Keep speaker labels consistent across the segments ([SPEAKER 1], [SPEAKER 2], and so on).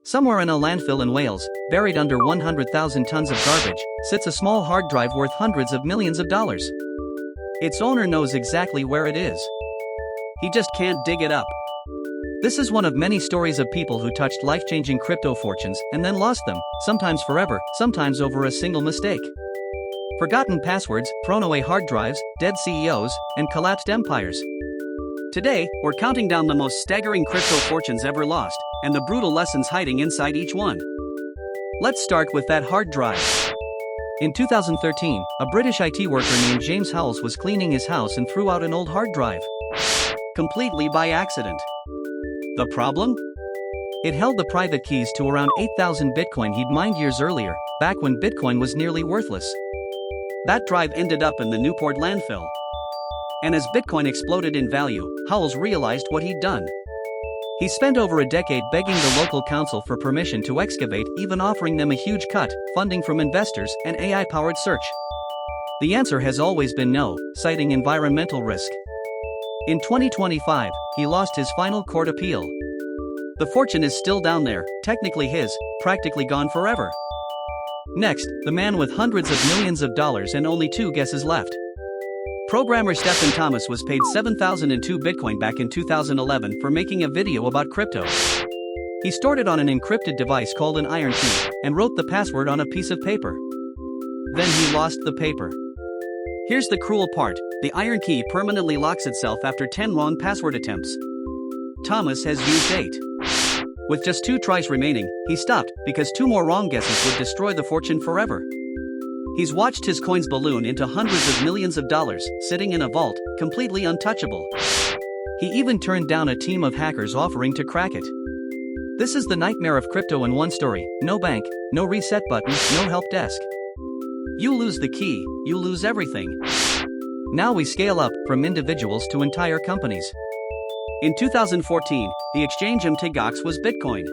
[SPEAKER 1] Somewhere in a landfill in Wales, buried under 100,000 tons of garbage, sits a small hard drive worth hundreds of millions of dollars. Its owner knows exactly where it is. He just can't dig it up. This is one of many stories of people who touched life-changing crypto fortunes and then lost them, sometimes forever, sometimes over a single mistake. Forgotten passwords, thrown away hard drives, dead CEOs, and collapsed empires. Today, we're counting down the most staggering crypto fortunes ever lost, and the brutal lessons hiding inside each one. Let's start with that hard drive. In 2013, a British IT worker named James Howells was cleaning his house and threw out an old hard drive. Completely by accident. The problem? It held the private keys to around 8,000 Bitcoin he'd mined years earlier, back when Bitcoin was nearly worthless. That drive ended up in the Newport landfill. And as Bitcoin exploded in value, Howells realized what he'd done. He spent over a decade begging the local council for permission to excavate, even offering them a huge cut, funding from investors, and AI-powered search. The answer has always been no, citing environmental risk. In 2025, he lost his final court appeal. The fortune is still down there, technically his, practically gone forever. Next, the man with hundreds of millions of dollars and only 2 guesses left. Programmer Stephen Thomas was paid 7,002 Bitcoin back in 2011 for making a video about crypto. He stored it on an encrypted device called an iron key, and wrote the password on a piece of paper. Then he lost the paper. Here's the cruel part, the iron key permanently locks itself after 10 wrong password attempts. Thomas has used 8. With just 2 tries remaining, he stopped, because 2 more wrong guesses would destroy the fortune forever. He's watched his coins balloon into hundreds of millions of dollars, sitting in a vault, completely untouchable. He even turned down a team of hackers offering to crack it. This is the nightmare of crypto in one story: no bank, no reset button, no help desk. You lose the key, you lose everything. Now we scale up, from individuals to entire companies. In 2014, the exchange QuadrigaCX was Bitcoin.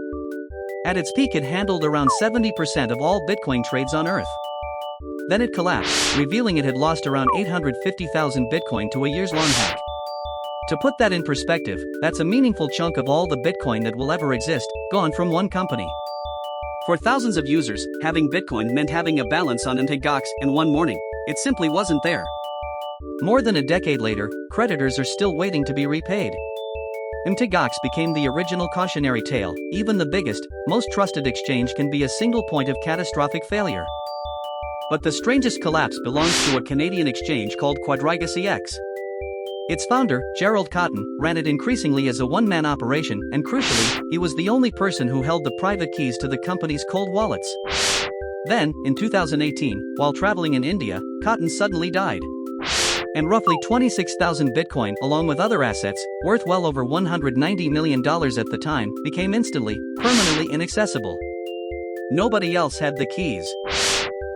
[SPEAKER 1] At its peak, it handled around 70% of all Bitcoin trades on Earth. Then it collapsed, revealing it had lost around 850,000 Bitcoin to a years-long hack. To put that in perspective, that's a meaningful chunk of all the Bitcoin that will ever exist, gone from one company. For thousands of users, having Bitcoin meant having a balance on QuadrigaCX, and one morning, it simply wasn't there. More than a decade later, creditors are still waiting to be repaid. QuadrigaCX became the original cautionary tale: even the biggest, most trusted exchange can be a single point of catastrophic failure. But the strangest collapse belongs to a Canadian exchange called QuadrigaCX. Its founder, Gerald Cotton, ran it increasingly as a one-man operation, and crucially, he was the only person who held the private keys to the company's cold wallets. Then, in 2018, while traveling in India, Cotton suddenly died. And roughly 26,000 Bitcoin, along with other assets, worth well over $190 million at the time, became instantly, permanently inaccessible. Nobody else had the keys.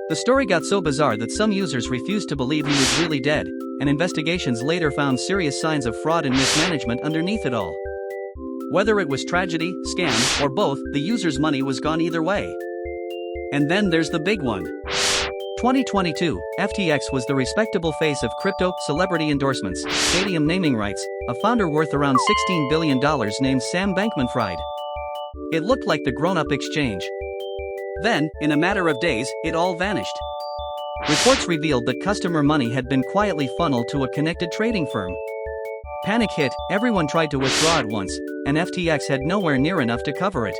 [SPEAKER 1] The story got so bizarre that some users refused to believe he was really dead, and investigations later found serious signs of fraud and mismanagement underneath it all. Whether it was tragedy, scam, or both, the user's money was gone either way. And then there's the big one. 2022, FTX was the respectable face of crypto, celebrity endorsements, stadium naming rights, a founder worth around $16 billion named Sam Bankman-Fried. It looked like the grown-up exchange. Then, in a matter of days, it all vanished. Reports revealed that customer money had been quietly funneled to a connected trading firm. Panic hit, everyone tried to withdraw at once, and FTX had nowhere near enough to cover it.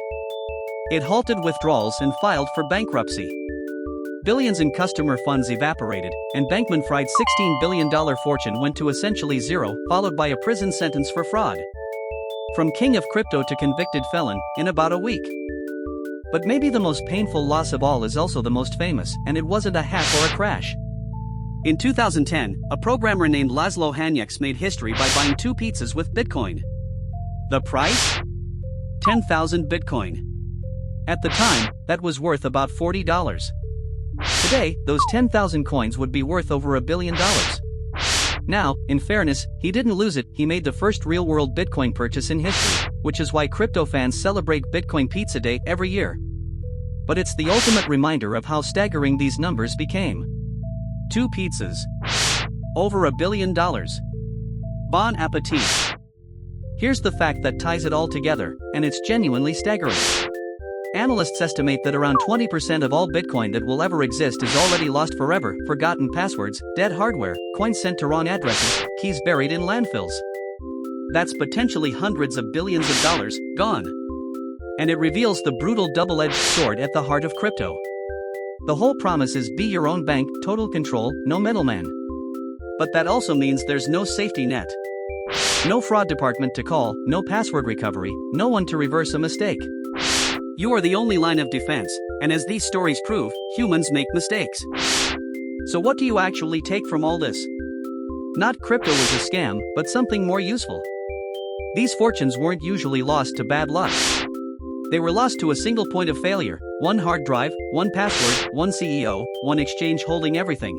[SPEAKER 1] It halted withdrawals and filed for bankruptcy. Billions in customer funds evaporated, and Bankman-Fried's $16 billion fortune went to essentially zero, followed by a prison sentence for fraud. From king of crypto to convicted felon, in about a week. But maybe the most painful loss of all is also the most famous, and it wasn't a hack or a crash. In 2010, a programmer named Laszlo Hanyecz made history by buying 2 pizzas with Bitcoin. The price? 10,000 Bitcoin. At the time, that was worth about $40. Today, those 10,000 coins would be worth over $1 billion. Now, in fairness, he didn't lose it, he made the first real-world Bitcoin purchase in history, which is why crypto fans celebrate Bitcoin Pizza Day every year. But it's the ultimate reminder of how staggering these numbers became. 2 pizzas. Over $1 billion. Bon appetit. Here's the fact that ties it all together, and it's genuinely staggering. Analysts estimate that around 20% of all Bitcoin that will ever exist is already lost forever, forgotten passwords, dead hardware, coins sent to wrong addresses, keys buried in landfills. That's potentially hundreds of billions of dollars, gone. And it reveals the brutal double-edged sword at the heart of crypto. The whole promise is be your own bank, total control, no middleman. But that also means there's no safety net. No fraud department to call, no password recovery, no one to reverse a mistake. You are the only line of defense, and as these stories prove, humans make mistakes. So what do you actually take from all this? Not crypto was a scam, but something more useful. These fortunes weren't usually lost to bad luck. They were lost to a single point of failure, one hard drive, one password, one CEO, one exchange holding everything.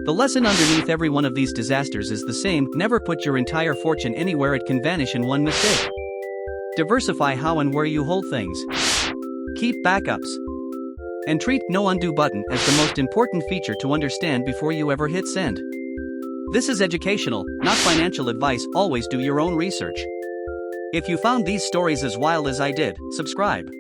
[SPEAKER 1] The lesson underneath every one of these disasters is the same: never put your entire fortune anywhere it can vanish in one mistake. Diversify how and where you hold things. Keep backups. And treat no undo button as the most important feature to understand before you ever hit send. This is educational, not financial advice. Always do your own research. If you found these stories as wild as I did, subscribe.